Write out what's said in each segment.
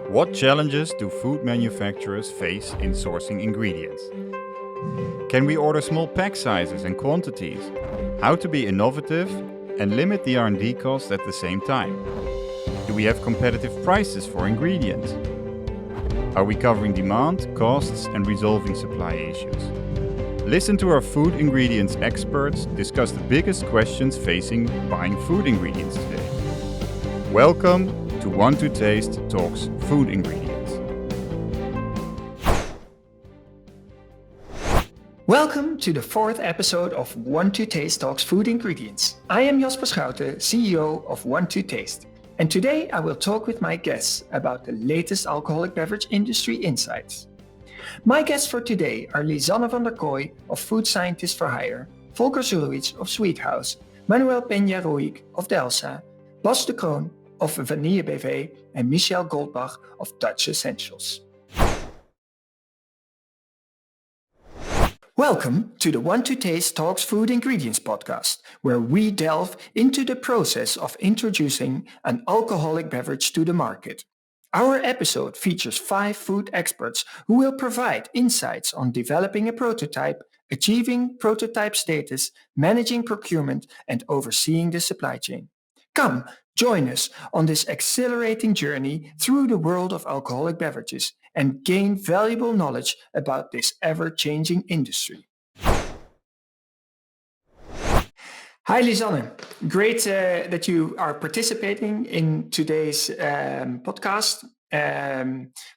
What challenges do food manufacturers face in sourcing ingredients? Can we order small pack sizes and quantities? How to be innovative and limit the R&D costs at the same time? Do we have competitive prices for ingredients? Are we covering demand, costs, and resolving supply issues? Listen to our food ingredients experts discuss the biggest questions facing buying food ingredients today. Welcome to One to Taste Talks Food Ingredients. Welcome to the fourth episode of One to Taste Talks Food Ingredients. I am Jasper Schouten, CEO of One to Taste. And today I will talk with my guests about the latest alcoholic beverage industry insights. My guests for today are Lisanne van der Kooi of Food Scientist for Hire, Volker Zurowietz of Sweethouse, Manuel Peña Roig of Delsa, Bas de Kroon of Vanille BV, and Michel Goldbach of Dutch Essentials. Welcome to the One to Taste Talks Food Ingredients podcast, where we delve into the process of introducing an alcoholic beverage to the market. Our episode features 5 food experts who will provide insights on developing a prototype, achieving prototype status, managing procurement, and overseeing the supply chain. Come, join us on this exhilarating journey through the world of alcoholic beverages and gain valuable knowledge about this ever-changing industry. Hi, Lisanne. Great that you are participating in today's podcast,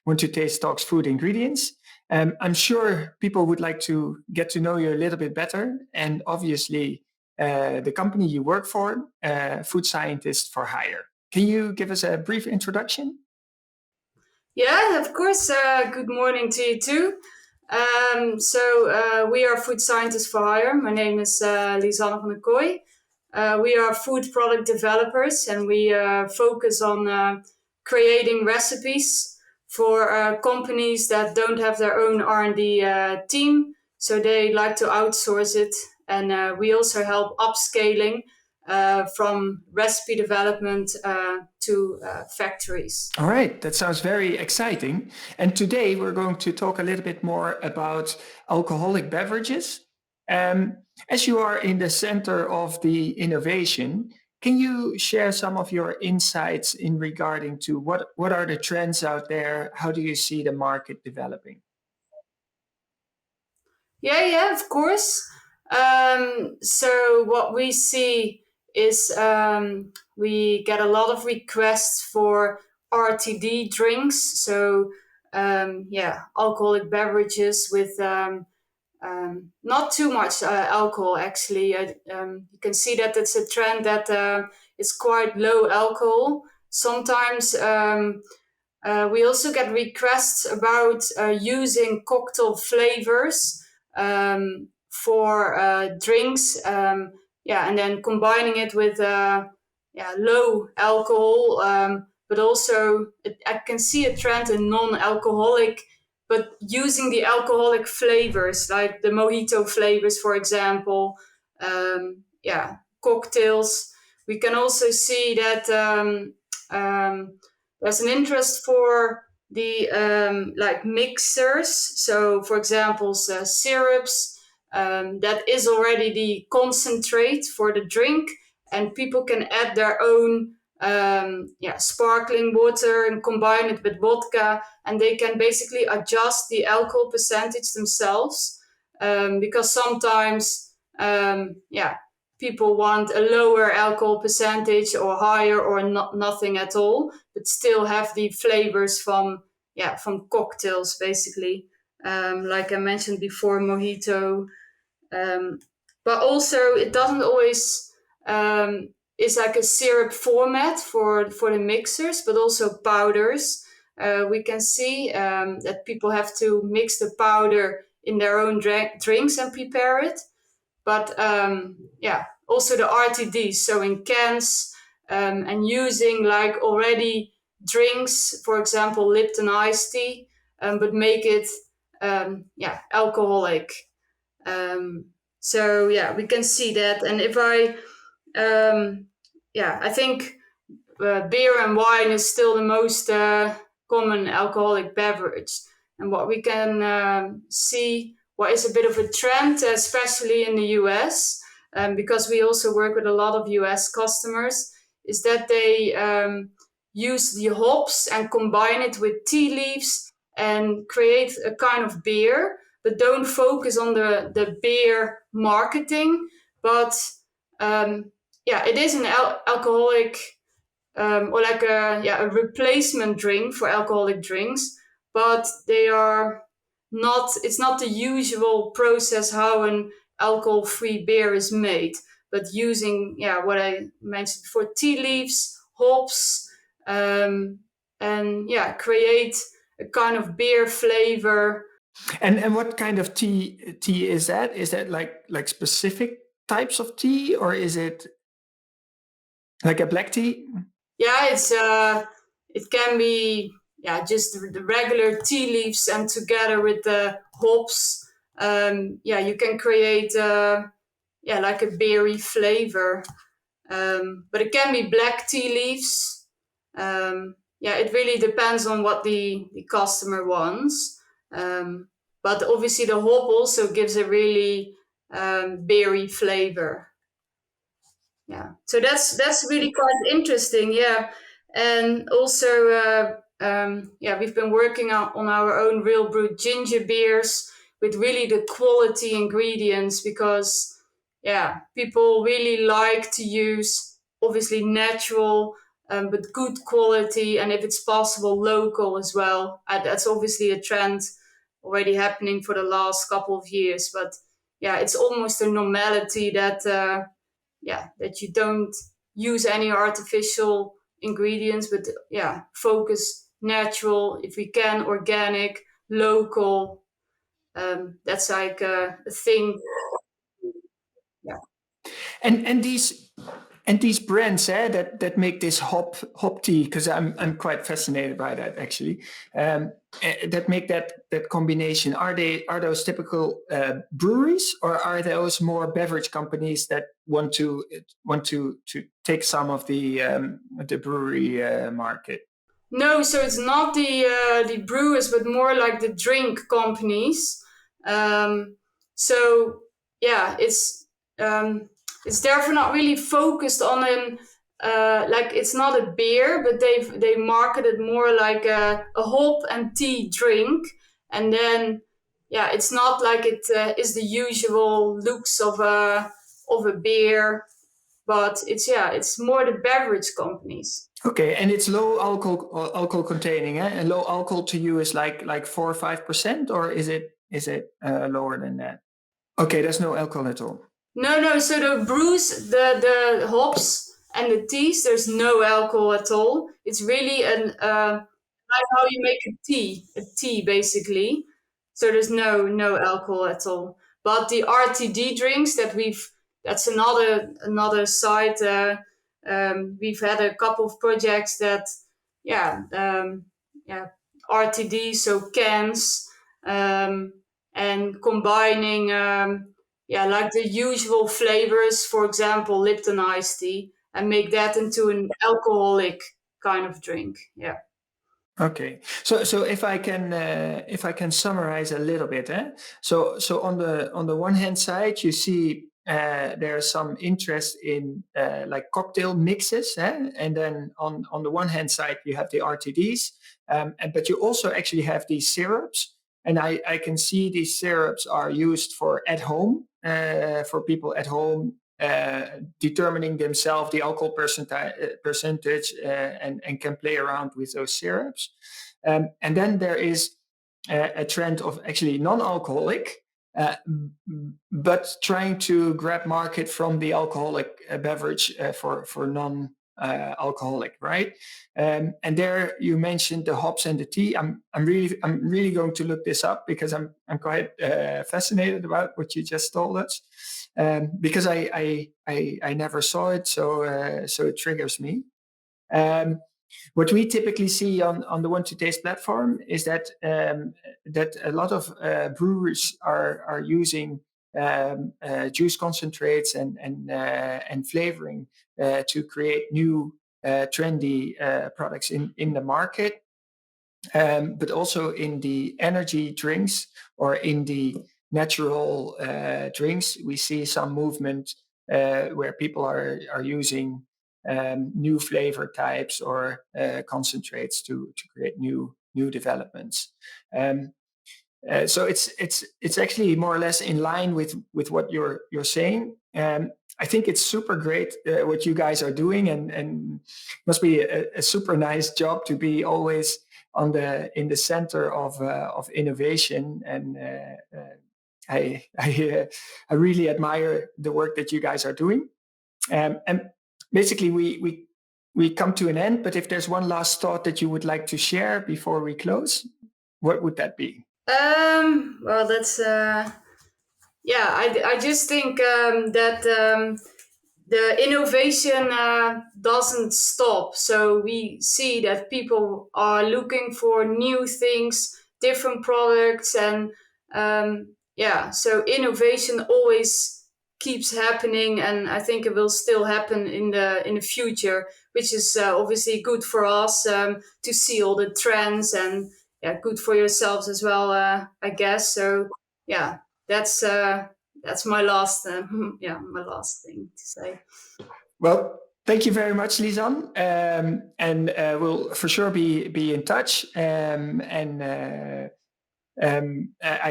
Want to Taste Talks Food Ingredients. I'm sure people would like to get to know you a little bit better, and obviously the company you work for, Food Scientist for Hire. Can you give us a brief introduction? Yeah, of course. Good morning to you too. We are Food Scientists for Hire. My name is Lisanne van der Kooi. We are food product developers, and we focus on creating recipes for companies that don't have their own R&D team, so they like to outsource it. And we also help upscaling from recipe development to factories. All right, that sounds very exciting. And today we're going to talk a little bit more about alcoholic beverages. As you are in the center of the innovation, can you share some of your insights in regarding to what are the trends out there? How do you see the market developing? Yeah, of course. So what we see is we get a lot of requests for RTD drinks. So alcoholic beverages with not too much alcohol, actually. You can see that it's a trend that is quite low alcohol. Sometimes we also get requests about using cocktail flavors for drinks, and then combining it with low alcohol, but also I can see a trend in non-alcoholic, but using the alcoholic flavors, like the mojito flavors, for example, cocktails. We can also see that there's an interest for the mixers. So, for example, syrups, that is already the concentrate for the drink, and people can add their own sparkling water and combine it with vodka, and they can basically adjust the alcohol percentage themselves, because sometimes people want a lower alcohol percentage or higher or nothing at all, but still have the flavors from cocktails, basically, like I mentioned before, mojito. But also it doesn't always is like a syrup format for the mixers, but also powders. We can see that people have to mix the powder in their own drinks and prepare it. But also the RTDs, so in cans, and using like already drinks, for example, Lipton iced tea, but make it alcoholic. We can see that. And if I think beer and wine is still the most common alcoholic beverage. And what we can see, what is a bit of a trend, especially in the US, because we also work with a lot of US customers, is that they use the hops and combine it with tea leaves and create a kind of beer, but don't focus on the beer marketing. But it is an alcoholic or like a replacement drink for alcoholic drinks, but they are not. It's not the usual process how an alcohol-free beer is made, but using what I mentioned before: tea leaves, hops, and create a kind of beer flavor. And what kind of tea is that? Is that like specific types of tea, or is it like a black tea? Yeah, it can be just the regular tea leaves, and together with the hops, you can create like a berry flavor. But it can be black tea leaves. It really depends on what the customer wants. But obviously the hop also gives a really berry flavor. Yeah, so that's really quite interesting. Yeah, and also we've been working on our own real brewed ginger beers with really the quality ingredients, because people really like to use obviously natural, but good quality, and if it's possible local as well. That's obviously a trend already happening for the last couple of years, but it's almost a normality that that you don't use any artificial ingredients, but focus natural, if we can, organic, local. That's like a thing. Yeah. And these brands that make this hop tea, because I'm quite fascinated by that actually. That make that combination. Are those typical breweries, or are those more beverage companies that want to take some of the brewery market? No, so it's not the brewers, but more like the drink companies. So it's therefore not really focused on an like, it's not a beer, but they market it more like a hop and tea drink, and then it's not like it is the usual looks of a beer, but it's more the beverage companies. Okay, and it's low alcohol containing, eh? And low alcohol to you is like 4 or 5%, or is it lower than that? Okay, there's no alcohol at all. No. So the brews, the hops and the teas, there's no alcohol at all. It's really like how you make a tea basically. So there's no alcohol at all. But the RTD drinks that's another side. We've had a couple of projects that, RTD, so cans, and combining, like the usual flavors, for example, Lipton iced tea, and make that into an alcoholic kind of drink. Yeah. Okay, so if I can summarize a little bit, eh? So on the one hand side, you see there's some interest in like cocktail mixes, eh? And then on the one hand side, you have the RTDs, but you also actually have these syrups, and I can see these syrups are used for at home, for people at home. Determining themselves the alcohol percentage, and can play around with those syrups. And then there is a trend of actually non-alcoholic, but trying to grab market from the alcoholic beverage for non-alcoholic, right? And there you mentioned the hops and the tea. I'm really going to look this up, because I'm quite fascinated about what you just told us. Because I never saw it, so it triggers me. What we typically see on the Want to Taste platform is that that a lot of brewers are using juice concentrates and flavoring to create new trendy products in the market. but also in the energy drinks or in the natural drinks. We see some movement where people are using new flavor types or concentrates to create new developments. So it's actually more or less in line with what you're saying. I think it's super great what you guys are doing, and must be a super nice job to be always in the center of innovation. And I really admire the work that you guys are doing. And basically, we come to an end. But if there's one last thought that you would like to share before we close, what would that be? Well, that's yeah. I just think that the innovation doesn't stop. So we see that people are looking for new things, different products, and yeah. So innovation always keeps happening, and I think it will still happen in the future, which is obviously good for us to see all the trends and yeah, good for yourselves as well, I guess. So yeah, that's my last yeah, my last thing to say. Well, thank you very much, Lisanne, and we'll for sure be in touch. I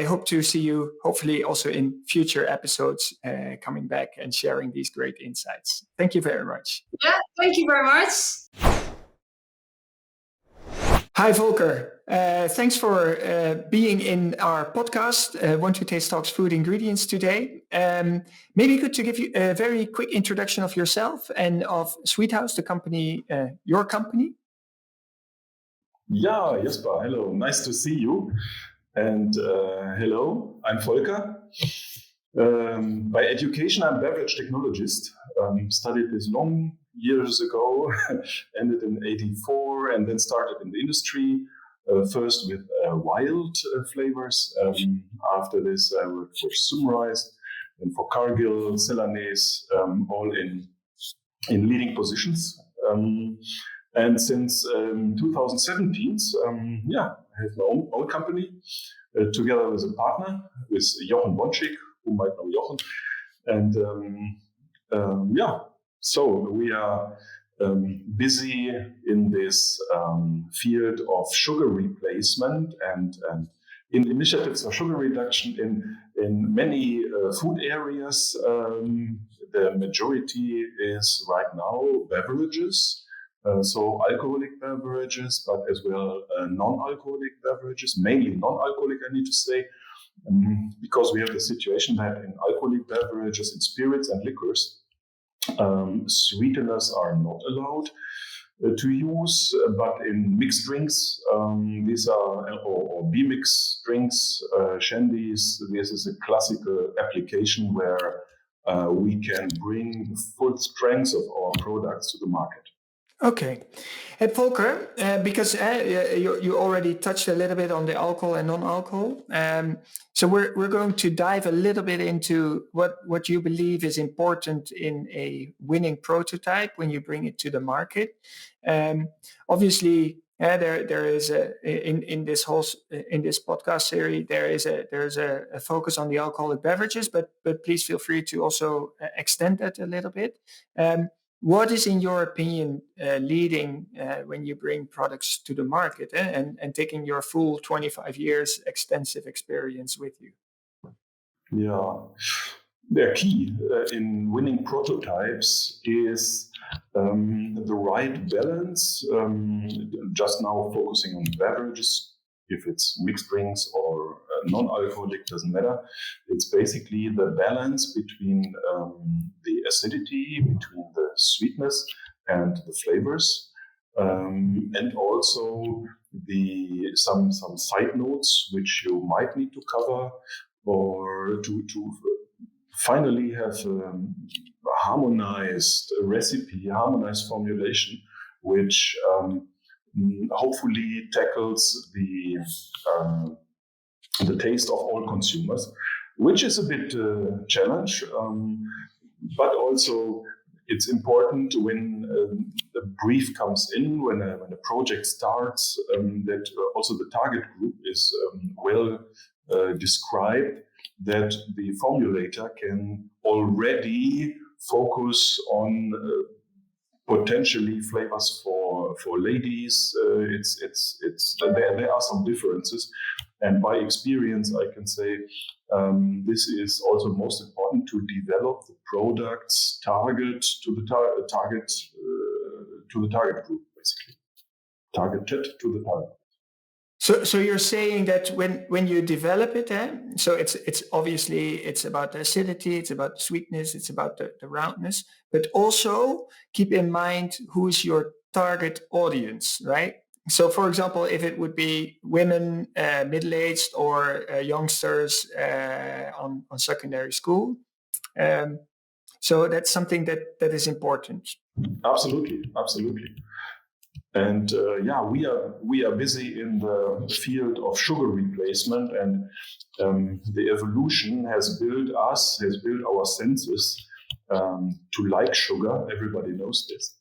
hope to see you, hopefully, also in future episodes, coming back and sharing these great insights. Thank you very much. Yeah, thank you very much. Hi, Volker. Thanks for being in our podcast, Want to Taste Talks Food Ingredients today. Maybe good to give you a very quick introduction of yourself and of Sweethouse, the company, your company. Yeah, Jasper, hello. Nice to see you. And hello, I'm Volker. By education, I'm a beverage technologist. Studied this long years ago, ended in '84, and then started in the industry, first with wild flavors. After this, I worked for Sunrise and for Cargill, Celanese, all in leading positions. And since 2017, I have my own company together with a partner, with Jochen Bonczyk, who might know Jochen. And so we are busy in this field of sugar replacement and in initiatives of sugar reduction in many food areas. The majority is right now beverages. So alcoholic beverages, but as well non-alcoholic beverages, mainly non-alcoholic, I need to say, because we have the situation that in alcoholic beverages, in spirits and liquors, sweeteners are not allowed to use, but in mixed drinks, these are, or B-mix drinks, shandies, this is a classical application where we can bring the full strength of our products to the market. Okay. And Volker, because you already touched a little bit on the alcohol and non-alcohol, so we're going to dive a little bit into what you believe is important in a winning prototype when you bring it to the market. Obviously, there is in this podcast series there's a focus on the alcoholic beverages, but please feel free to also extend that a little bit. What is, in your opinion, leading when you bring products to the market and taking your full 25 years extensive experience with you? Yeah, the key in winning prototypes is the right balance. Just now focusing on beverages, if it's mixed drinks or non-alcoholic, doesn't matter. It's basically the balance between the acidity, between the sweetness and the flavors, and also some side notes which you might need to cover, or to finally have a harmonized recipe, harmonized formulation, which hopefully tackles the taste of all consumers, which is a bit challenge, but also it's important when the brief comes in, when a project starts, that also the target group is well described, that the formulator can already focus on potentially flavors for ladies. There are some differences, and by experience, I can say this is also most important to develop the products targeted to the target group, basically targeted to the target. So you're saying that when you develop it, so it's obviously it's about the acidity, it's about the sweetness, it's about the roundness, but also keep in mind who is your target audience, right? So, for example, if it would be women, middle-aged, or youngsters on secondary school, so that's something that is important. Absolutely. And we are busy in the field of sugar replacement, and the evolution has built our senses to like sugar. Everybody knows this,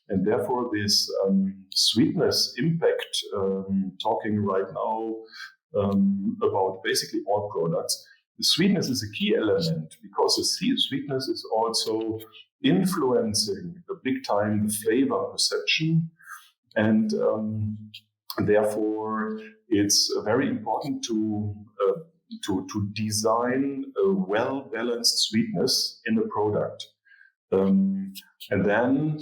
and therefore this sweetness impact. Talking right now about basically all products, the sweetness is a key element because the sweetness is also influencing a big time the flavor perception. And therefore, it's very important to design a well-balanced sweetness in a product, and then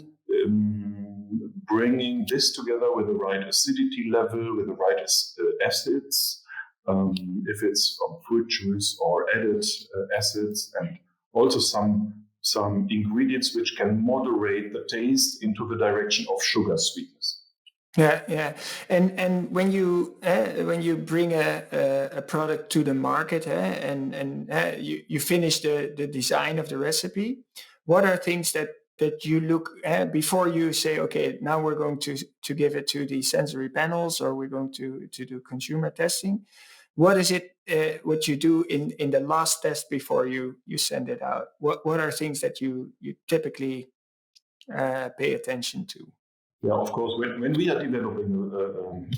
bringing this together with the right acidity level, with the right acids, if it's from fruit juice or added acids, and also some ingredients which can moderate the taste into the direction of sugar sweetness. Yeah. And when you bring a product to the market, and you finish the design of the recipe, what are things that you look at before you say, okay, now we're going to give it to the sensory panels, or we're going to do consumer testing? What is it what you do in the last test before you send it out? What are things that you typically pay attention to? Yeah, of course, when we are developing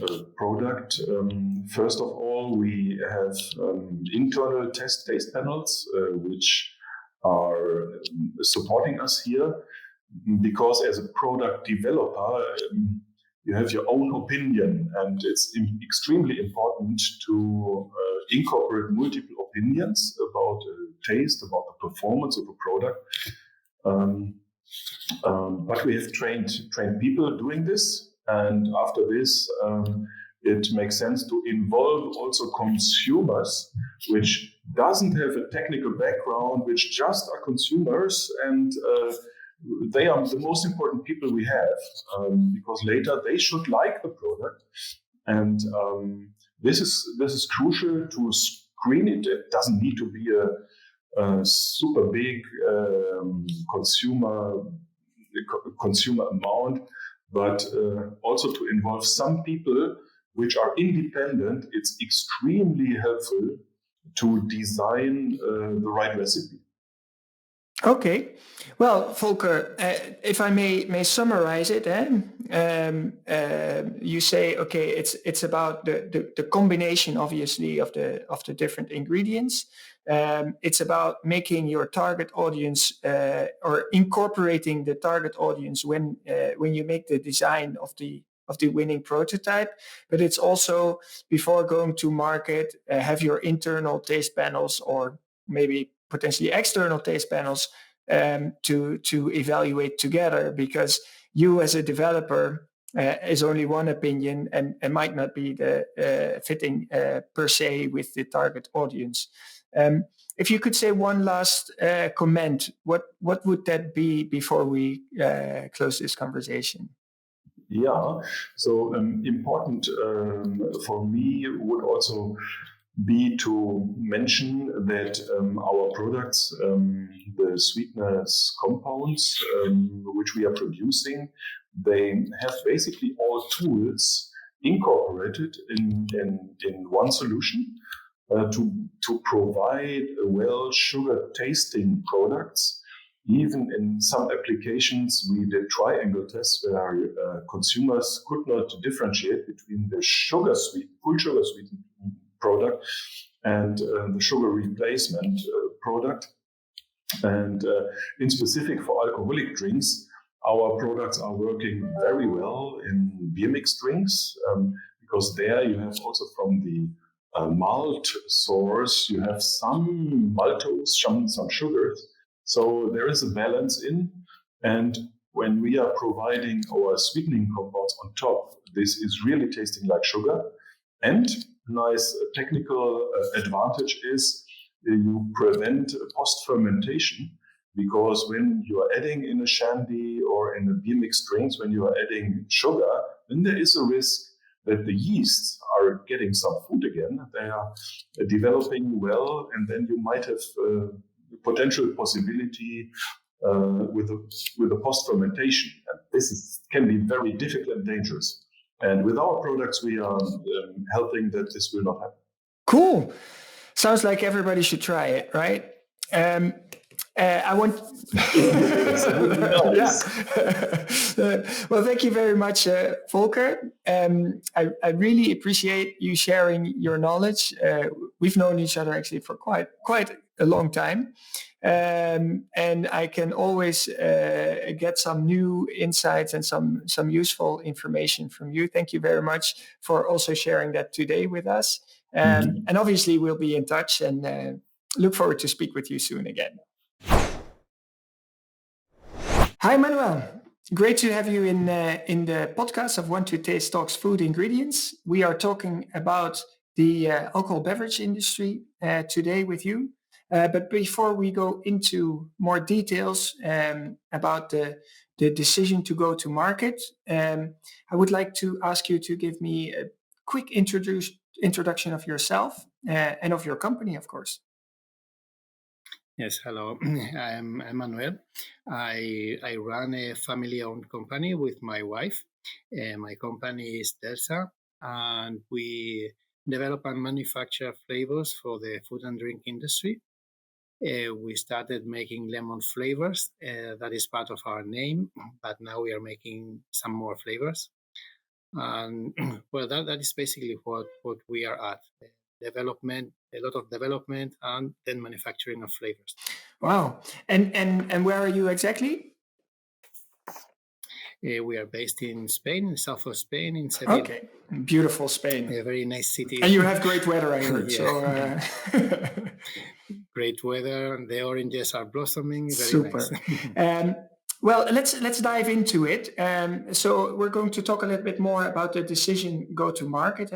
a product, first of all, we have internal taste panels, which are supporting us here, because as a product developer, you have your own opinion, and it's extremely important to incorporate multiple opinions about taste, about the performance of a product. But we have trained people doing this, and after this, it makes sense to involve also consumers, which doesn't have a technical background, which just are consumers, and they are the most important people we have, because later they should like the product, and this is crucial to screen it. It doesn't need to be a super big consumer amount, but also to involve some people which are independent. It's extremely helpful to design the right recipe. Okay, well, Volker, if I may summarize it, you say, okay, it's about the combination, obviously, of the different ingredients. It's about making your target audience or incorporating the target audience when you make the design of the winning prototype. But it's also, before going to market, have your internal taste panels, or maybe potentially external taste panels, to evaluate together, because you as a developer is only one opinion and might not be the fitting per se with the target audience. If you could say one last comment, what would that be before we close this conversation? Yeah, so important for me would also be to mention that our products, the sweetness compounds which we are producing, they have basically all tools incorporated in one solution to provide well sugar tasting products, Even in some applications, we did triangle tests where consumers could not differentiate between the full sugar sweetened product and the sugar replacement product. And in specific for alcoholic drinks, our products are working very well in beer mix drinks because there you have also from the malt source, you have some maltose, some sugars. So there is a balance in. And when we are providing our sweetening compounds on top, this is really tasting like sugar. And nice technical advantage is you prevent post-fermentation, because when you are adding in a shandy or in a beer mixed drinks, when you are adding sugar, then there is a risk that the yeasts are getting some food again. They are developing well, and then you might have potential possibility with a post-fermentation. And this can be very difficult and dangerous. And with our products, we are helping that this will not happen. Cool. Sounds like everybody should try it, right? I want. Well, thank you very much, Volker. I really appreciate you sharing your knowledge. We've known each other actually for quite a long time, and I can always get some new insights and some useful information from you. Thank you very much for also sharing that today with us. And obviously, we'll be in touch and look forward to speak with you soon again. Hi, Manuel. Great to have you in the podcast of Want to Taste Talks Food Ingredients. We are talking about the alcohol beverage industry today with you. But before we go into more details about the decision to go to market, I would like to ask you to give me a quick introduction of yourself and of your company, of course. Yes, hello. I'm Manuel. I run a family-owned company with my wife. My company is Delsa, and we develop and manufacture flavors for the food and drink industry. We started making lemon flavors. That is part of our name, but now we are making some more flavors. And well, that is basically what we are at. Development, a lot of development, and then manufacturing of flavors. Wow. And where are you exactly? We are based in Spain, in south of Spain, in Seville. Okay, beautiful Spain. A very nice city. And you have great weather, I heard. So great weather. The oranges are blossoming. Very super. Nice. Well, let's dive into it. So we're going to talk a little bit more about the decision go to market.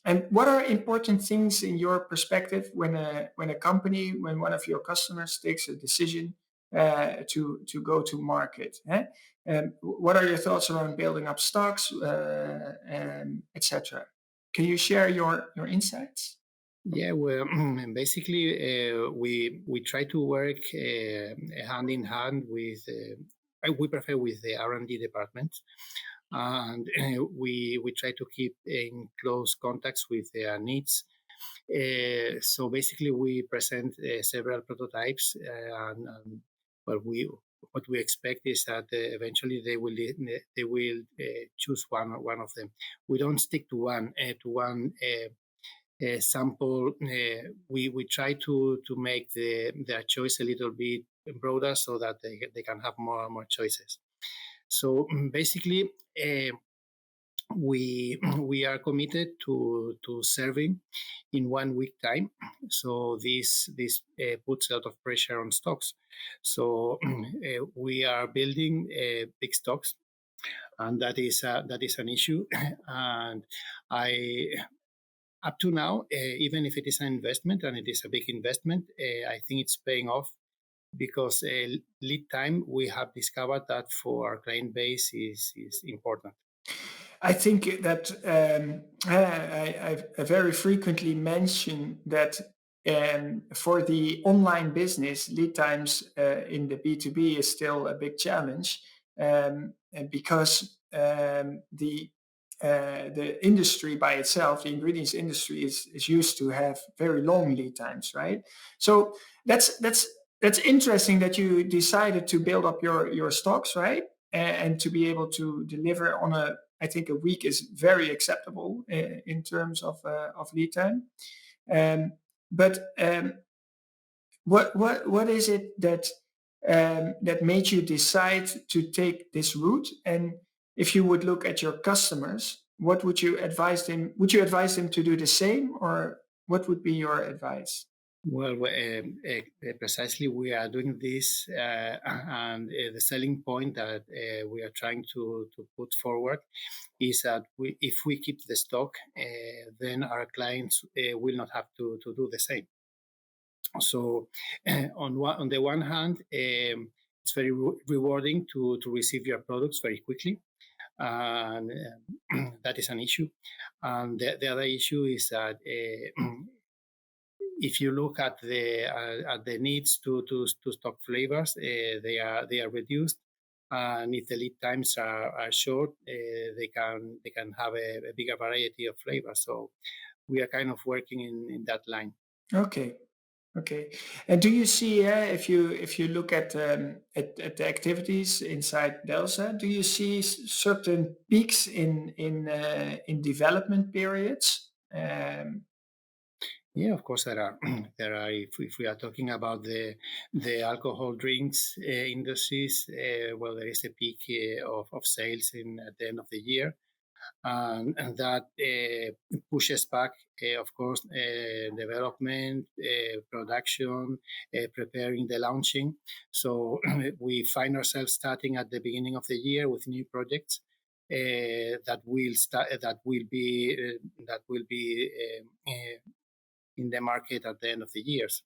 And what are important things in your perspective when a company, when one of your customers takes a decision to go to market? What are your thoughts around building up stocks, etc.? Can you share your insights? Yeah, well, basically, we try to work hand in hand with. We prefer with the R&D department. And we try to keep in close contacts with their needs. So basically, we present several prototypes, and what we expect is that eventually they will choose one of them. We don't stick to one sample. We try to make their choice a little bit broader so that they can have more choices. So basically, we are committed to serving in 1 week time. So this puts a lot of pressure on stocks. So we are building big stocks, and that is an issue. And up to now, even if it is an investment and it is a big investment, I think it's paying off. Because lead time, we have discovered that for our client base is important. I think that I very frequently mention that for the online business, lead times in the B2B is still a big challenge because the industry by itself, the ingredients industry, is used to have very long lead times, right? So that's That's interesting that you decided to build up your stocks, right? And to be able to deliver on I think a week is very acceptable in terms of lead time. But what is it that made you decide to take this route? And if you would look at your customers, what would you advise them? Would you advise them to do the same, or what would be your advice? Well, precisely, we are doing this, and the selling point that we are trying to put forward is that if we keep the stock, then our clients will not have to do the same. So, on the one hand, it's very rewarding to receive your products very quickly, and that is an issue. And the other issue is that if you look at the needs to stock flavors, they are reduced, and if the lead times are short, they can have a bigger variety of flavors. So we are kind of working in that line. Okay. Okay. And do you see, if you look at the activities inside Delsa, do you see certain peaks in development periods? Yeah, of course there are. There are. If we are talking about the alcohol drinks industries, well, there is a peak of sales at the end of the year, and that pushes back, of course, development, production, preparing the launching. So we find ourselves starting at the beginning of the year with new projects that will start, that will be in the market at the end of the years.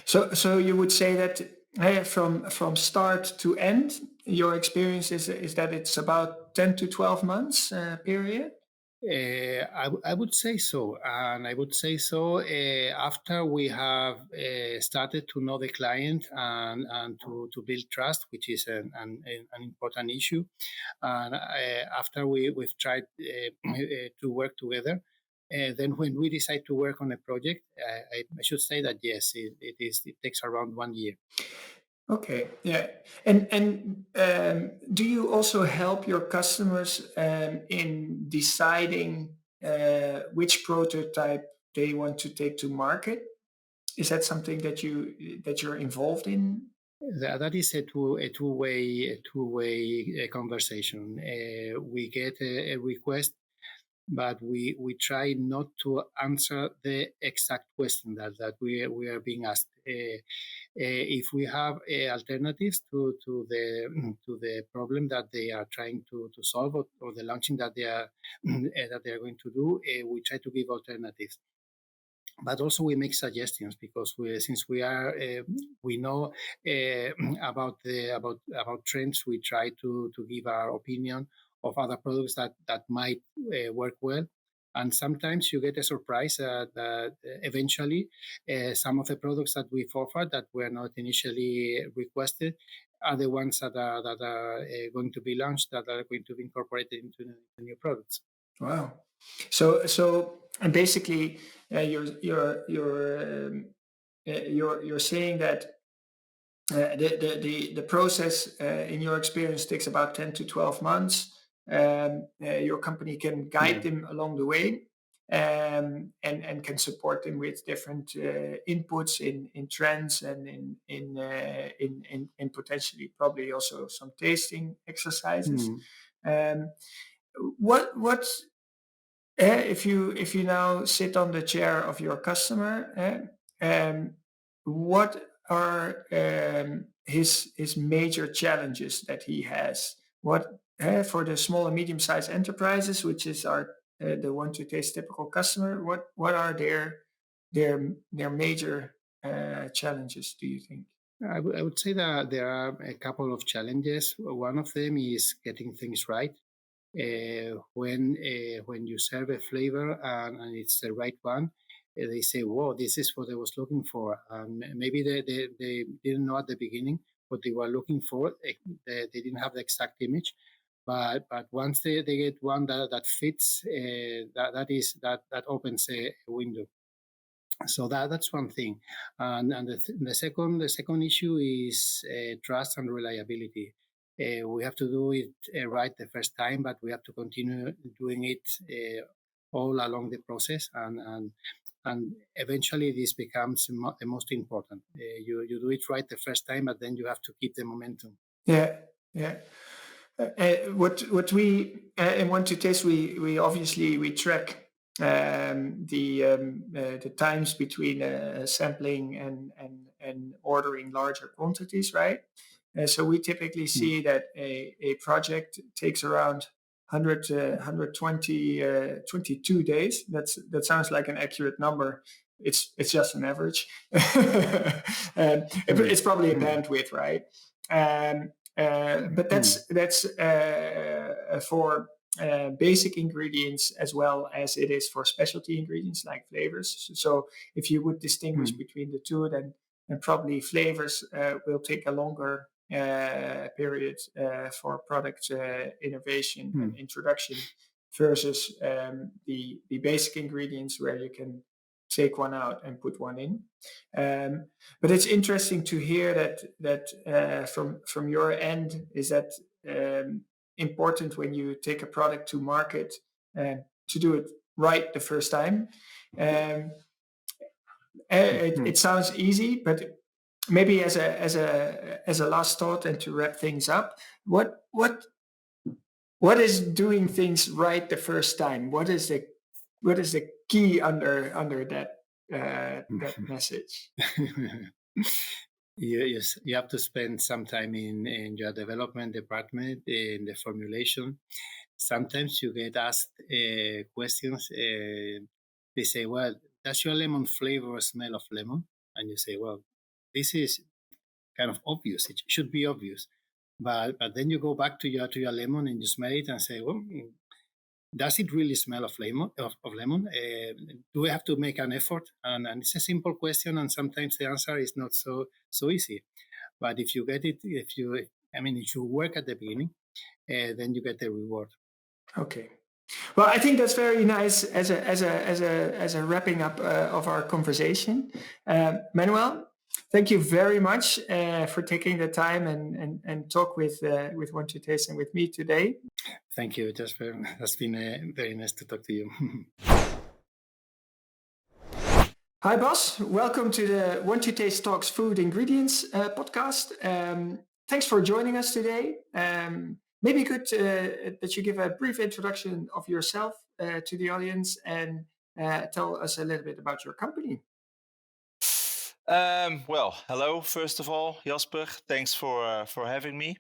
So you would say that from start to end, your experience is that it's about 10 to 12 months period? I would say so, and I would say so after we have started to know the client and to build trust, which is an important issue, and after we've tried to work together. Then when we decide to work on a project, I should say that yes, it takes around 1 year. Okay, yeah. And do you also help your customers in deciding which prototype they want to take to market? Is that something that you're involved in? That is a two-way conversation. We get a request, but we try not to answer the exact question that we are being asked. If we have alternatives to the problem that they are trying to solve, or the launching that they are going to do, we try to give alternatives. But also we make suggestions, because since we know about trends, we try to give our opinion of other products that might work well. And sometimes you get a surprise that eventually some of the products that we've offered that were not initially requested are the ones that are going to be launched, that are going to be incorporated into the new products. Wow. So and basically, you're saying that the process in your experience takes about 10 to 12 months. Your company can guide them along the way, and can support them with different inputs in trends and in potentially probably also some tasting exercises. What if you now sit on the chair of your customer, what are his major challenges that he has? What for the small and medium-sized enterprises, which is our the one to taste typical customer? What are their major challenges, do you think? I would say that there are a couple of challenges. One of them is getting things right. When you serve a flavor and it's the right one, they say, "Whoa, this is what I was looking for." Maybe they didn't know at the beginning what they were looking for. They didn't have the exact image, but once they get one that fits, that opens a window. So that's one thing, and the second issue is trust and reliability. We have to do it right the first time, but we have to continue doing it all along the process, and eventually this becomes the most important. You do it right the first time, but then you have to keep the momentum. Yeah, yeah. What we want to test, we obviously we track the times between sampling and ordering larger quantities, right? So we typically see that a project takes around 100 120 22 days. That sounds like an accurate number. It's just an average. It's probably a bandwidth, right? But that's for basic ingredients as well as it is for specialty ingredients like flavors. So if you would distinguish between the two, then probably flavors will take a longer period for product innovation and introduction versus the basic ingredients where you can take one out and put one in. But it's interesting to hear that from your end is that important when you take a product to market to do it right the first time. It sounds easy, but maybe as a last thought and to wrap things up, what is doing things right the first time? What is the key under that message? You have to spend some time in your development department, in the formulation. Sometimes you get asked questions. They say, well, does your lemon flavor smell of lemon? And you say, well, this is kind of obvious. It should be obvious. But then you go back to your lemon and you smell it and say, well, does it really smell of lemon? Do we have to make an effort? And it's a simple question, and sometimes the answer is not so easy. But if you get it, if you work at the beginning, then you get the reward. Okay. Well, I think that's very nice as a wrapping up of our conversation. Manuel, thank you very much for taking the time and talk with Want to Taste and with me today. Thank you, Jasper. It's been very nice to talk to you. Hi, boss. Welcome to the Want to Taste Talks Food Ingredients podcast. Thanks for joining us today. Maybe good that you give a brief introduction of yourself to the audience and tell us a little bit about your company. Well, hello, first of all, Jasper. Thanks for having me.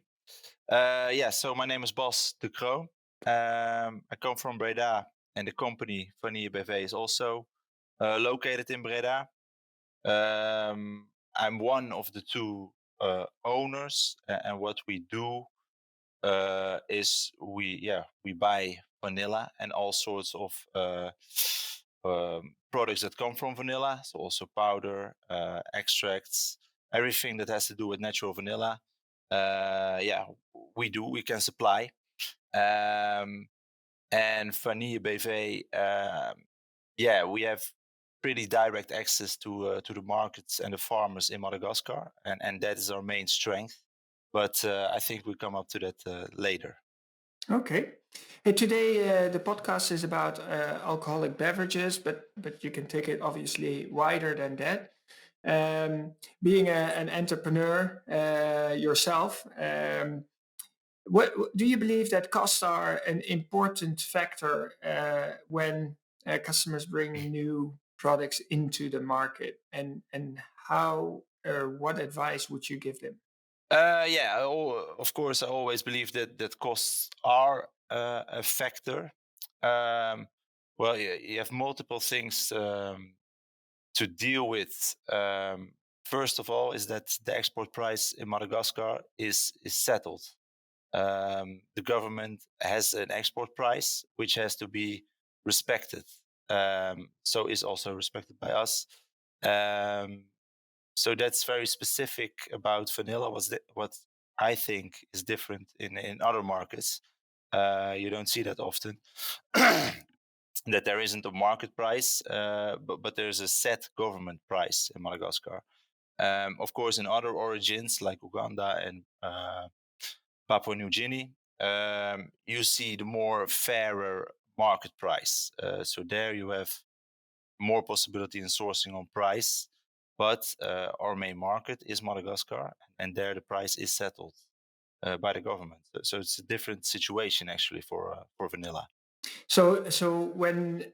So my name is Bas de Kroon. I come from Breda, and the company Vanille Beverages is also located in Breda. I'm one of the two owners, and what we do is we buy vanilla and all sorts of products that come from vanilla, so also powder, extracts, everything that has to do with natural vanilla. We can supply. And Vanille BV, we have pretty direct access to the markets and the farmers in Madagascar, and that is our main strength. But I think we'll come up to that later. Okay. Hey, today the podcast is about alcoholic beverages, but you can take it obviously wider than that. Being an entrepreneur yourself, what do you believe that costs are an important factor when customers bring new products into the market, and how what advice would you give them? Of course, I always believe that costs are a factor. You have multiple things to deal with. First of all, is that the export price in Madagascar is settled. The government has an export price which has to be respected. So is also respected by us. So that's very specific about vanilla. What I think is different in other markets. You don't see that often. that there isn't a market price, but there's a set government price in Madagascar. Of course, in other origins like Uganda and Papua New Guinea, you see the more fairer market price. So there you have more possibility in sourcing on price, but our main market is Madagascar, and there the price is settled by the government. So it's a different situation actually for vanilla. So when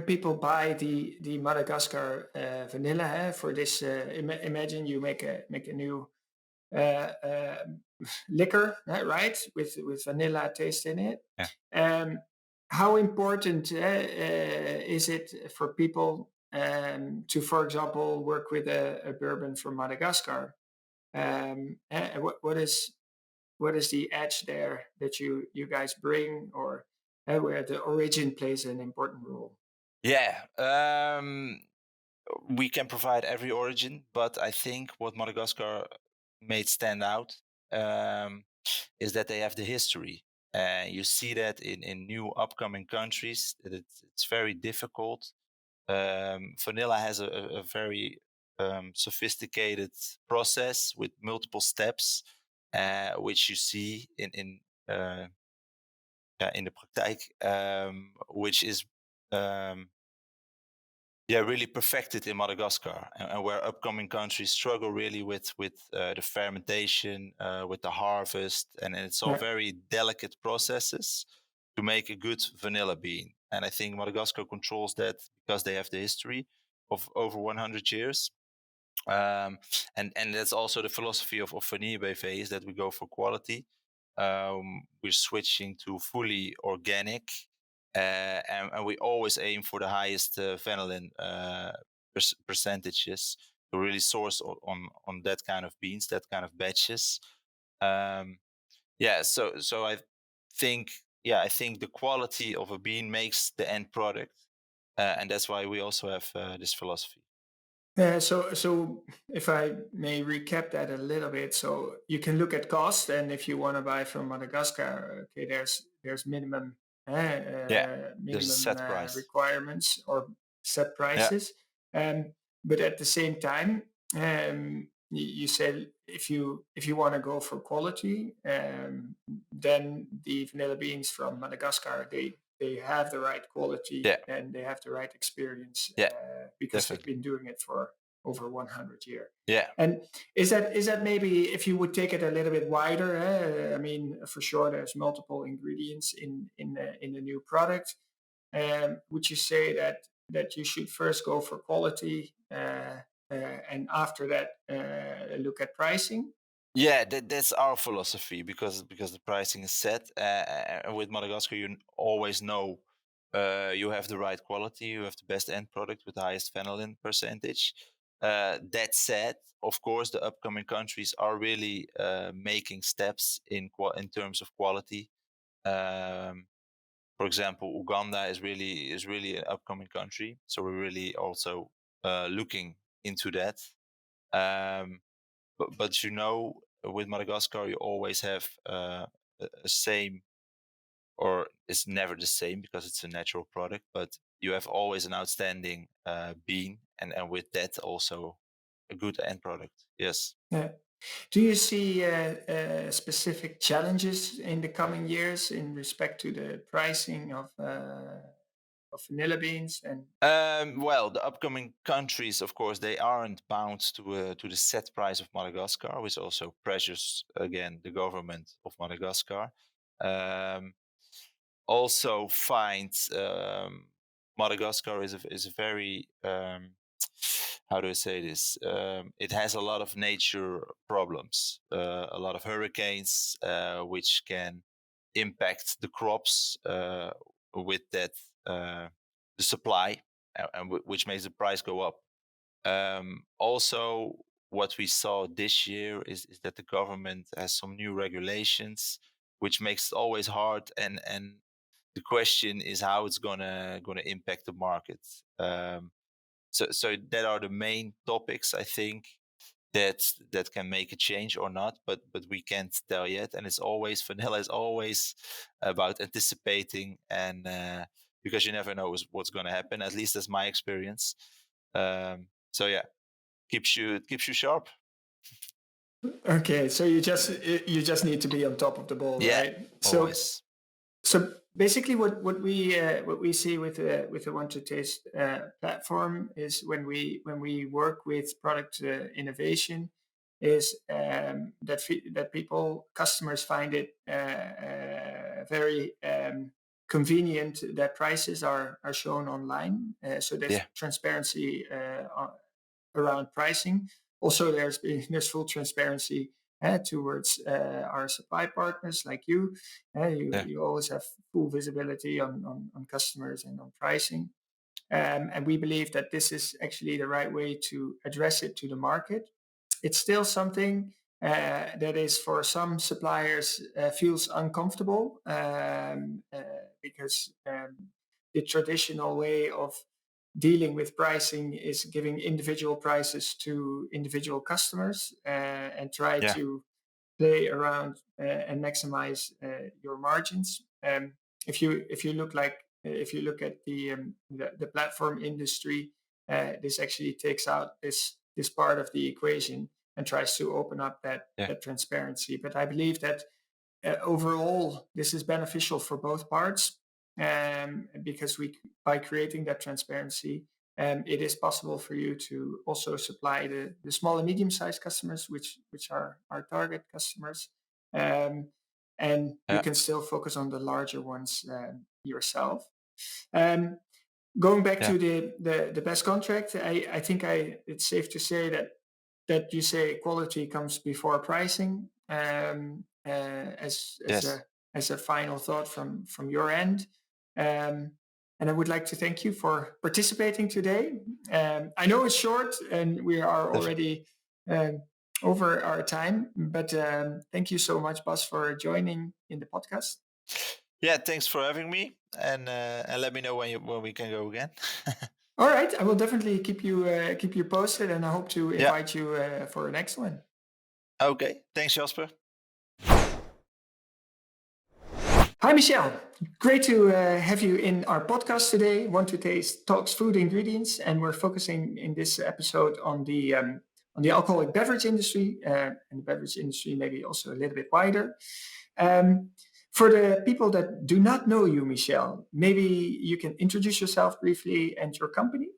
people buy the Madagascar vanilla for this, imagine you make a new uh, liquor, right, with vanilla taste in it. Yeah. How important is it for people to, for example, work with a bourbon from Madagascar? What is the edge there that you guys bring, or where the origin plays an important role? Yeah, we can provide every origin, but I think what Madagascar made stand out is that they have the history. You see that in new upcoming countries, that it's very difficult. Vanilla has a very sophisticated process with multiple steps, which you see in the praktijk, which is really perfected in Madagascar, and where upcoming countries struggle really with the fermentation, with the harvest, and it's all very delicate processes to make a good vanilla bean. And I think Madagascar controls that because they have the history of over 100 years. And that's also the philosophy of Vanille BV, is that we go for quality. We're switching to fully organic, and we always aim for the highest vanillin percentages to really source on that kind of beans, that kind of batches. So I think the quality of a bean makes the end product, and that's why we also have this philosophy. So if I may recap that a little bit, so you can look at cost, and if you want to buy from Madagascar, okay, there's minimum set price requirements or set prices, but at the same time, you said if you want to go for quality, then the vanilla beans from Madagascar, they have the right quality and they have the right experience because they've been doing it for over 100 years. Yeah. And is that maybe, if you would take it a little bit wider, I mean, for sure there's multiple ingredients in the new product. Would you say that you should first go for quality and after that look at pricing? Yeah, that's our philosophy, because the pricing is set. With Madagascar, you always know you have the right quality, you have the best end product with the highest vanillin percentage. That said, of course, the upcoming countries are really making steps in terms of quality. For example, Uganda is really an upcoming country, so we're really also looking into that. But with Madagascar, you always have a same, or it's never the same because it's a natural product, but you have always an outstanding bean, and with that also a good end product. Yes. Yeah. Do you see specific challenges in the coming years in respect to the pricing of vanilla beans? And well, the upcoming countries, of course, they aren't bound to the set price of Madagascar, which also pressures again the government of Madagascar. Also, find Madagascar is a very how do I say this? It has a lot of nature problems, a lot of hurricanes, which can impact the crops. With that, the supply, and which makes the price go up. Also, what we saw this year is that the government has some new regulations, which makes it always hard. And the question is how it's gonna impact the market. So that are the main topics, I think. that can make a change or not, but we can't tell yet. And vanilla is always about anticipating, and because you never know what's going to happen. At least that's my experience. So yeah, keeps you sharp. Okay, so you just need to be on top of the ball, Yeah, right? always. So basically, what we see with the Want to Taste platform is when we work with product innovation, is that customers find it very convenient that prices are shown online. So there's transparency around pricing. Also, there's full transparency towards our supply partners like you. You always have full visibility on customers and on pricing. And we believe that this is actually the right way to address it to the market. It's still something that is for some suppliers feels uncomfortable because the traditional way of dealing with pricing is giving individual prices to individual customers and try to play around and maximize your margins. If you look at the platform industry, this actually takes out this part of the equation and tries to open up that transparency. But I believe that overall this is beneficial for both parts, because by creating that transparency, it is possible for you to also supply the small and medium-sized customers, which are our target customers, and you can still focus on the larger ones yourself. Going back to the best contract, I think it's safe to say that you say quality comes before pricing, as a final thought from your end. And I would like to thank you for participating today. I know it's short and we are already over our time, but thank you so much, Bas, for joining in the podcast. Yeah, thanks for having me, and let me know when we can go again. All right, I will definitely keep you posted, and I hope to invite you for a next one. Okay, thanks, Jasper. Hi, Michel. Great to have you in our podcast today. Want to Taste talks food ingredients, and we're focusing in this episode on the alcoholic beverage industry, and the beverage industry maybe also a little bit wider. For the people that do not know you, Michel, maybe you can introduce yourself briefly and your company.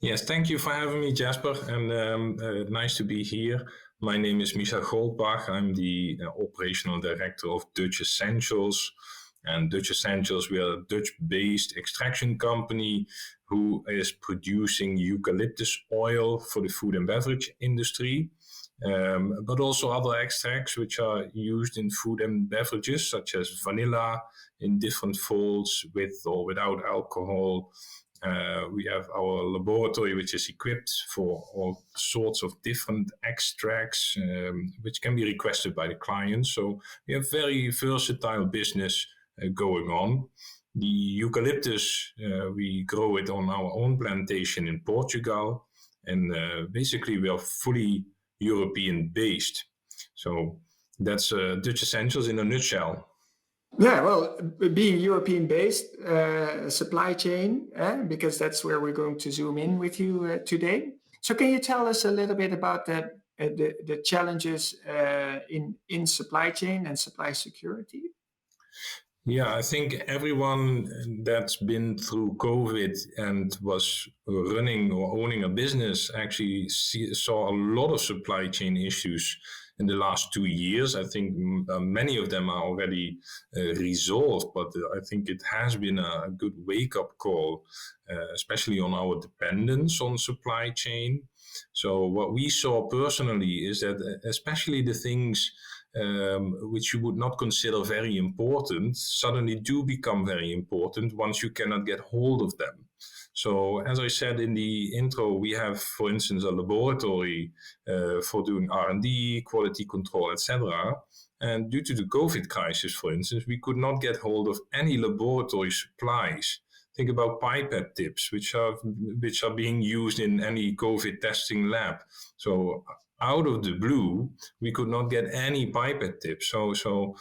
Yes, thank you for having me, Jasper, and nice to be here. My name is Michel Goldbach. I'm the operational director of Dutch Essentials. And Dutch Essentials, we are a Dutch-based extraction company who is producing eucalyptus oil for the food and beverage industry, but also other extracts which are used in food and beverages, such as vanilla in different folds, with or without alcohol. We have our laboratory, which is equipped for all sorts of different extracts, which can be requested by the client. So we have very versatile business going on. The eucalyptus, we grow it on our own plantation in Portugal, and basically we are fully European based. So that's Dutch Essentials in a nutshell. Yeah, well, being European-based supply chain, because that's where we're going to zoom in with you today. So can you tell us a little bit about the challenges in supply chain and supply security? Yeah, I think everyone that's been through COVID and was running or owning a business actually saw a lot of supply chain issues in the last 2 years. I think many of them are already resolved, but I think it has been a good wake-up call, especially on our dependence on supply chain. So what we saw personally is that especially the things which you would not consider very important suddenly do become very important once you cannot get hold of them. So as I said in the intro, we have, for instance, a laboratory for doing R&D, quality control, etc. And due to the COVID crisis, for instance, we could not get hold of any laboratory supplies. think about pipette tips, which are being used in any COVID testing lab. So out of the blue, we could not get any pipette tips. So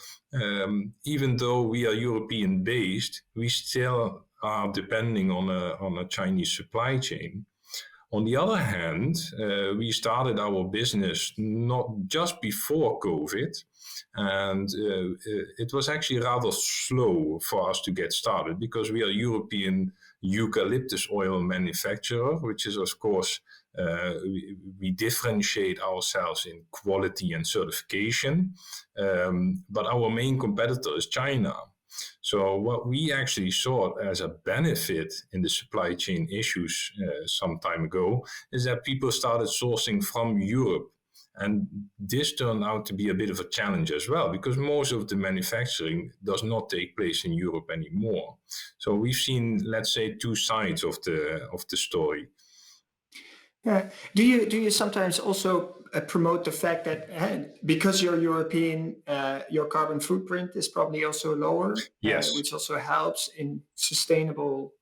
even though we are European based, we still are depending on a Chinese supply chain. On the other hand, we started our business not just before COVID, and it was actually rather slow for us to get started because we are European eucalyptus oil manufacturer, which is, of course, we differentiate ourselves in quality and certification, but our main competitor is China. So what we actually saw as a benefit in the supply chain issues some time ago is that people started sourcing from Europe. And this turned out to be a bit of a challenge as well, because most of the manufacturing does not take place in Europe anymore. So we've seen, let's say, two sides of the story. Yeah. Do you sometimes also promote the fact that because you're European, your carbon footprint is probably also lower? Yes. Which also helps in sustainable.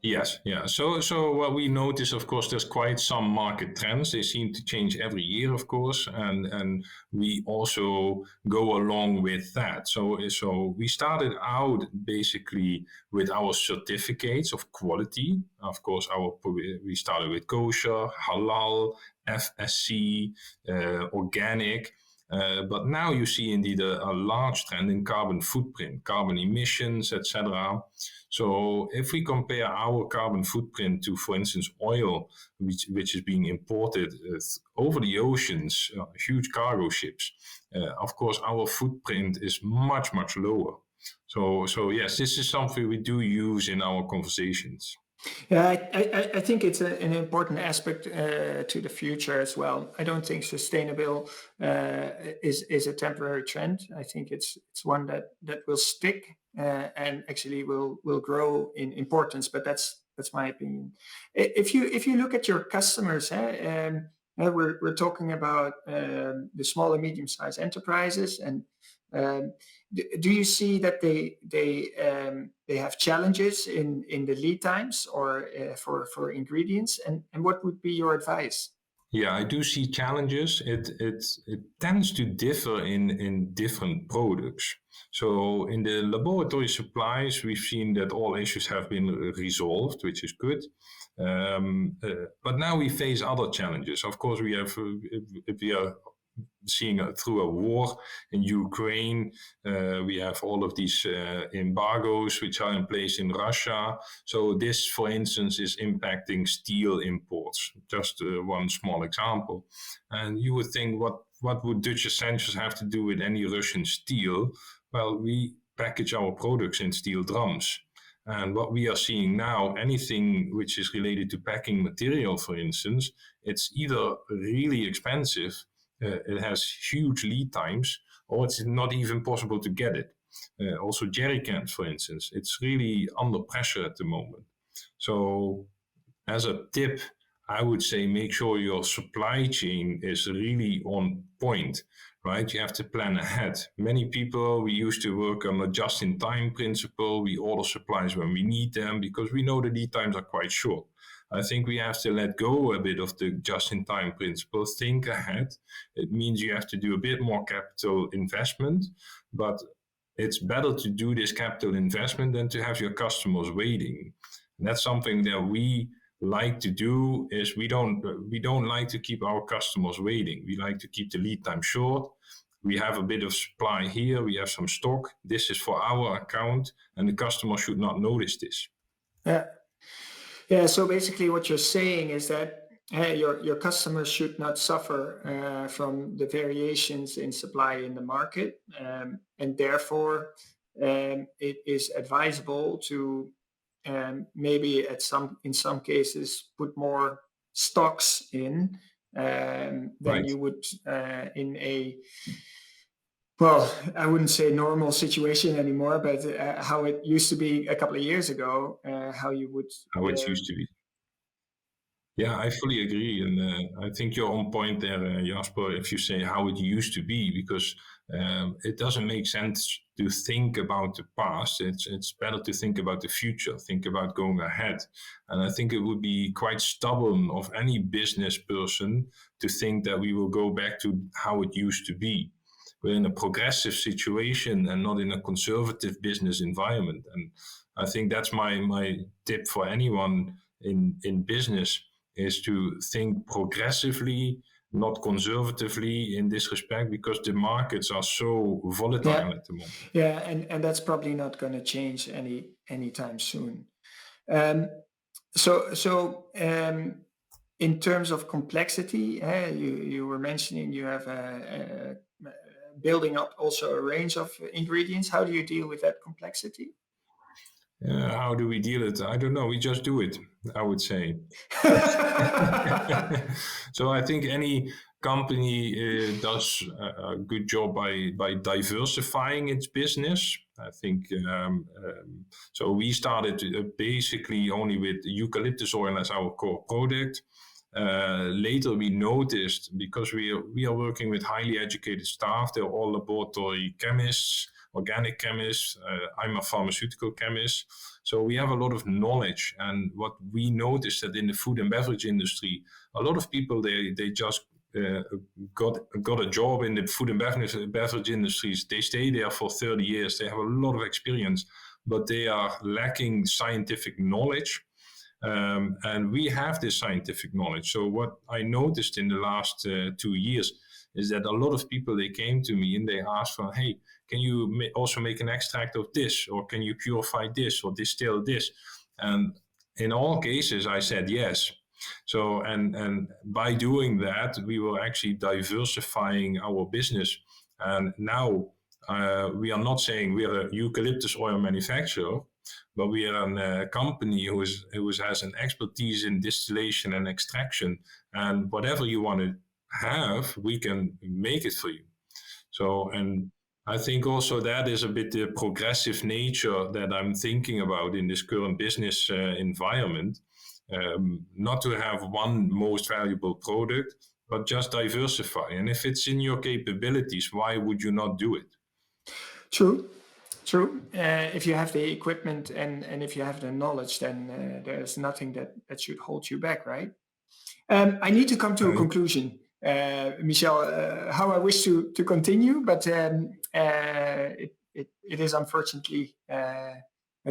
Yes, yeah. So what we notice, of course, there's quite some market trends. They seem to change every year, of course, and we also go along with that. So we started out basically with our certificates of quality. Of course, we started with kosher, halal, FSC, organic. But now you see indeed a large trend in carbon footprint, carbon emissions, etc. So if we compare our carbon footprint to, for instance, oil, which is being imported over the oceans, huge cargo ships, of course, our footprint is much, much lower. So yes, this is something we do use in our conversations. Yeah, I think it's an important aspect to the future as well. I don't think sustainable is a temporary trend. I think it's one that will stick and actually will grow in importance. But that's my opinion. If you look at your customers, we're talking about the small and medium sized enterprises, and do you see that they have challenges in the lead times or for ingredients, and what would be your advice? Yeah, I do see challenges. It tends to differ in different products. So in the laboratory supplies, we've seen that all issues have been resolved, which is good. But now we face other challenges. Of course, we are seeing through a war in Ukraine. We have all of these embargoes which are in place in Russia. So this, for instance, is impacting steel imports. Just one small example. And you would think, what would Dutch Essentials have to do with any Russian steel? Well, we package our products in steel drums. And what we are seeing now, anything which is related to packing material, for instance, it's either really expensive, it has huge lead times, or it's not even possible to get it. Also jerry cans, for instance, it's really under pressure at the moment. So as a tip, I would say make sure your supply chain is really on point, right? You have to plan ahead. Many people, we used to work on a just-in-time principle. We order supplies when we need them because we know the lead times are quite short. I think we have to let go a bit of the just-in-time principle, think ahead. It means you have to do a bit more capital investment, but it's better to do this capital investment than to have your customers waiting. And that's something that we like to do. Is we don't like to keep our customers waiting. We like to keep the lead time short. We have a bit of supply here. We have some stock. This is for our account, and the customer should not notice this. Yeah. So basically, what you're saying is that your customers should not suffer from the variations in supply in the market, and therefore it is advisable to maybe in some cases put more stocks in than Right. you would in a, well, I wouldn't say normal situation anymore, but how it used to be a couple of years ago, how you would How it used to be. Yeah, I fully agree, and I think you're on point there, Jasper. If you say how it used to be, because it doesn't make sense to think about the past. It's better to think about the future, think about going ahead. And I think it would be quite stubborn of any business person to think that we will go back to how it used to be. We're in a progressive situation and not in a conservative business environment. And I think that's my tip for anyone in business is to think progressively, not conservatively in this respect, because the markets are so volatile at the moment. Yeah, and that's probably not going to change anytime soon. So in terms of complexity, you were mentioning you have building up also a range of ingredients. How do you deal with that complexity? How do we deal with it? I don't know. We just do it, I would say. So I think any company does a good job by diversifying its business. I think so. We started basically only with eucalyptus oil as our core product. Later, we noticed, because we are working with highly educated staff, they're all laboratory chemists, organic chemists. I'm a pharmaceutical chemist. So we have a lot of knowledge. And what we noticed that in the food and beverage industry, a lot of people, they just got a job in the food and beverage industries. They stay there for 30 years. They have a lot of experience, but they are lacking scientific knowledge. And we have this scientific knowledge. So what I noticed in the last 2 years is that a lot of people, they came to me and they asked for, hey, can you also make an extract of this? Or can you purify this or distill this? And in all cases, I said yes. So, and by doing that, we were actually diversifying our business. And now we are not saying we are a eucalyptus oil manufacturer, but we are a company who has an expertise in distillation and extraction. And whatever you want to have, we can make it for you. So, and I think also that is a bit the progressive nature that I'm thinking about in this current business environment. Not to have one most valuable product, but just diversify. And if it's in your capabilities, why would you not do it? True. If you have the equipment and if you have the knowledge, then there's nothing that should hold you back, right? I need to come to a conclusion. Michel, how I wish to continue, but it is unfortunately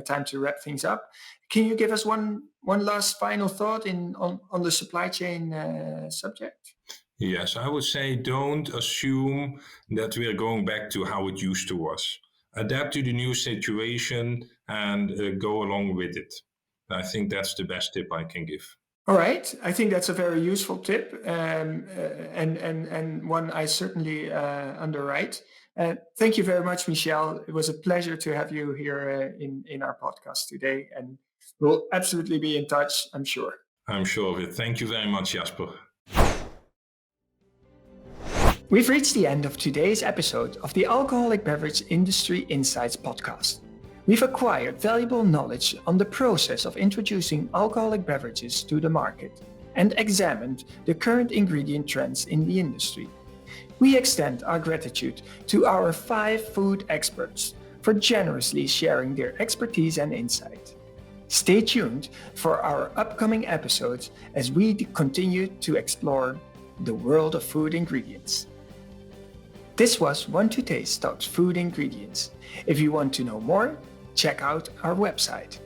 time to wrap things up. Can you give us one last final thought on the supply chain subject? Yes, I would say don't assume that we are going back to how it used to was. Adapt to the new situation and go along with it. I think that's the best tip I can give. All right, I think that's a very useful tip and one I certainly underwrite. Thank you very much, Michel. It was a pleasure to have you here in our podcast today, and we'll absolutely be in touch, I'm sure. I'm sure of it. Thank you very much, Jasper. We've reached the end of today's episode of the Alcoholic Beverage Industry Insights podcast. We've acquired valuable knowledge on the process of introducing alcoholic beverages to the market and examined the current ingredient trends in the industry. We extend our gratitude to our 5 food experts for generously sharing their expertise and insight. Stay tuned for our upcoming episodes as we continue to explore the world of food ingredients. This was Want to Taste Talks Food Ingredients. If you want to know more, check out our website.